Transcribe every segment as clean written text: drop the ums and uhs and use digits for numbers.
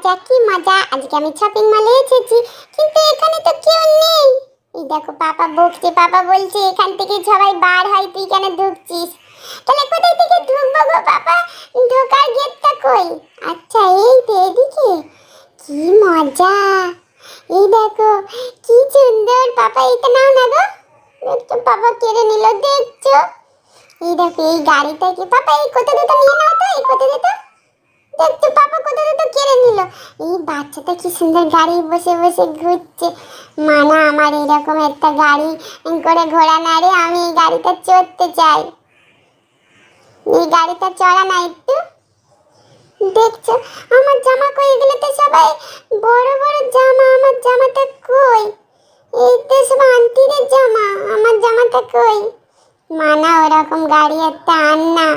কি মজা, আজকে আমি শপিং মলে এসেছি, কিন্তু এখানে তো কেউ নেই। এই দেখো পাপা বকছে, পাপা বলছে এখান থেকে সবাই বার হয়, তুই কেন ঢুকছিস? তাহলে কোথায় থেকে ঢুকবো গো পাপা? ঢোকার গেটটা কই? আচ্ছা এই তো এদিকে। কি মজা, এই দেখো কি সুন্দর। পাপা এটা নাও না গো। দেখছো পাপা কেড়ে নিল, দেখছো? এই দেখো এই গাড়িটা কি পাপা, এই কোথা দুটো নিয়ে নাও তো, এই কোথা দুটো। দেখছো পাপা কোথা দুটো কেড়ে নিল। এই বাচ্চাটা কি সুন্দর গাড়ি বসে বসে ঘুরছে। মানা আমার এরকম একটা গাড়ি করে ঘোরা না রে, আমি এই গাড়িটা চড়তে চাই। এই গাড়িটা চড়া না একটু। দেখছো আমার জামা কই? এগুলো তো সবাই বড় বড় জামা, আমার জামাটা কই? এই তো সব আন্টিদের জামা, আমার জামাটা কই? মানা ওরকম গাড়ি একটা আন না,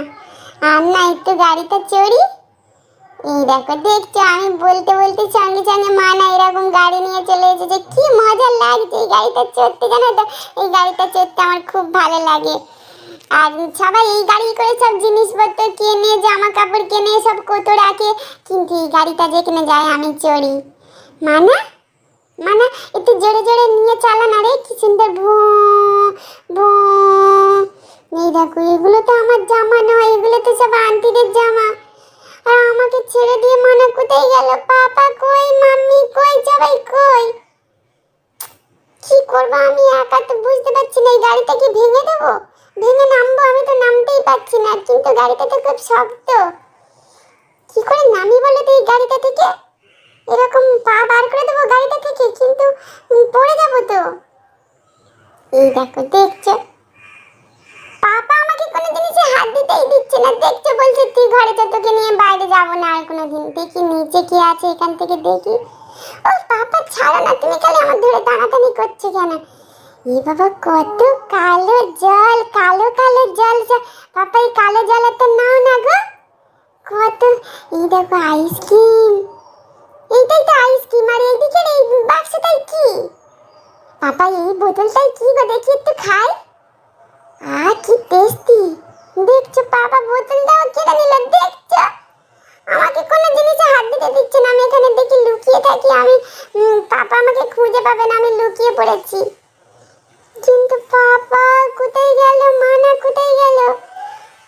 একটু গাড়িটা চড়ি। এই দেখো দেখছো আমি বলতে বলতে সঙ্গে সঙ্গে মানা এরকম গাড়ি নিয়ে চলে এসেছে। কি মজা লাগছে এই গাড়িটা চড়তে, জানো তো? এই গাড়িটা চড়তে আমার খুব ভালো লাগে। আর সবাই এই গাড়ি করে সব জিনিসপত্র কেনে, জামা কাপড় কেনে, সব কত রাখে, কিন্তু এই গাড়িটা যেখানে যায় আমি চড়ি। মানা মানা একটু জোরে জোরে নিয়ে চালা না রে, কি সুন্দর ভু ভু। এই দেখো এগুলো তো আমার জামা নয়, এগুলো তো সব আন্টিদের জামা। আর আমাকে ছেড়ে দিয়ে মানা কোথায় গেল? পাপা কই, মাম্মি কই, সবাই কই? কি করব আমি একা, তো বুঝতে পারছি না। এই গাড়িটা কি ভেঙে দেবো? ভেঙে নামবো? আমি তো নামতেই পারছি না, কিন্তু গাড়িটা তো খুব শক্ত। কি করে নামি বলো তো এই গাড়িটা থেকে? এরকম পা বার করে দেবো গাড়িটা থেকে, কিন্তু পড়ে যাবো তো। এই দেখো দেখছো পাপা আমাকে কোনো জিনিসে হাত দিতেই দিচ্ছে না। দেখছো বলছে তুই ঘরে যা, তোকে নিয়ে বাইরে যাবো না আর কোনোদিন। দেখি নিচে কি আছে, এখান থেকে দেখি। ও পাপা ছাড়ো না, তুমি খালি আমার ধরে টানাটানি করছো কেন? এই বাবা কত কালো জল, কালো কালো জল। পাপা এই কালো জলটা তো নাও না গো। কত, এই দেখো আইসক্রিম, এইটাই তো আইসক্রিম। আর এইদিকে এই বাক্সটাই কি? পাপা এই বোতলটাই কি গো? দেখি একটু খাই। কি টেস্টি। দেখছো পাপা বোতলটাও কেড়ে নিল, দেখছো? আমাকে কোনো জিনিসে হাত দিতে দিচ্ছে না। আমি এখানে দেখি লুকিয়ে থাকি, আমি পাপা আমাকে খুঁজে পাবে না, আমি লুকিয়ে পড়েছি। কিন্তু পাপা কোথায় গেল? মানা কোথায় গেল?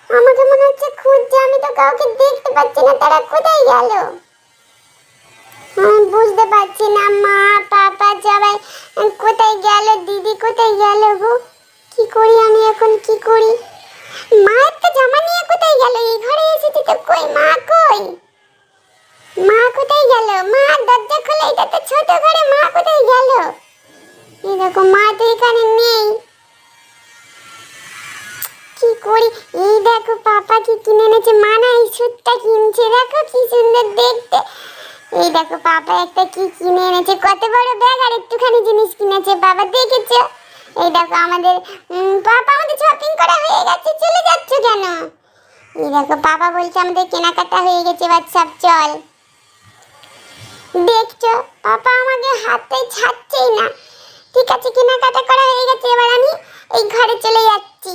আমাকে মনে হচ্ছে খুঁজছে, আমি তো কাউকে দেখতে পাচ্ছি না। তারা কোথায় গেল? আমি বুঝতে পারছি না। মা পাপা সবাই কোথায় গেল? দিদি কোথায় গেল গো? কি করি আমি এখন, কি করি? মা একটা জামা নিয়ে কোথায় গেল? এই ঘরে এসেছি তো, কই মা কই? মা কোথায় গেল? মা দরজা খোলো, এটা তো ছোট ঘরে, মা কোথায় গেল? এই দেখো মা তো এখানে নেই। কি করি? এই দেখো পাপা কি কিনে এনেছে। মা না এই স্যুটটা কিনছে, দেখো কি সুন্দর দেখতে। এই দেখো পাপা একটা কি কিনে এনেছে, কত বড় ব্যাগ আর একটুখানি জিনিস কিনেছে বাবা, দেখেছো? এই দেখো আমাদের পাপা, আমাদের শপিং করা হয়ে গেছে, চলে যাচ্ছ কেন? এই দেখো পাপা বলছে আমাদের কেনাকাটা হয়ে গেছে, এবার সব চল। দেখছো পাপা আমাকে হাতে ছাড়ছেই না। ঠিক আছে কেনাকাটা করা হয়ে গেছে, এবার আমি এই ঘরে চলে যাচ্ছি।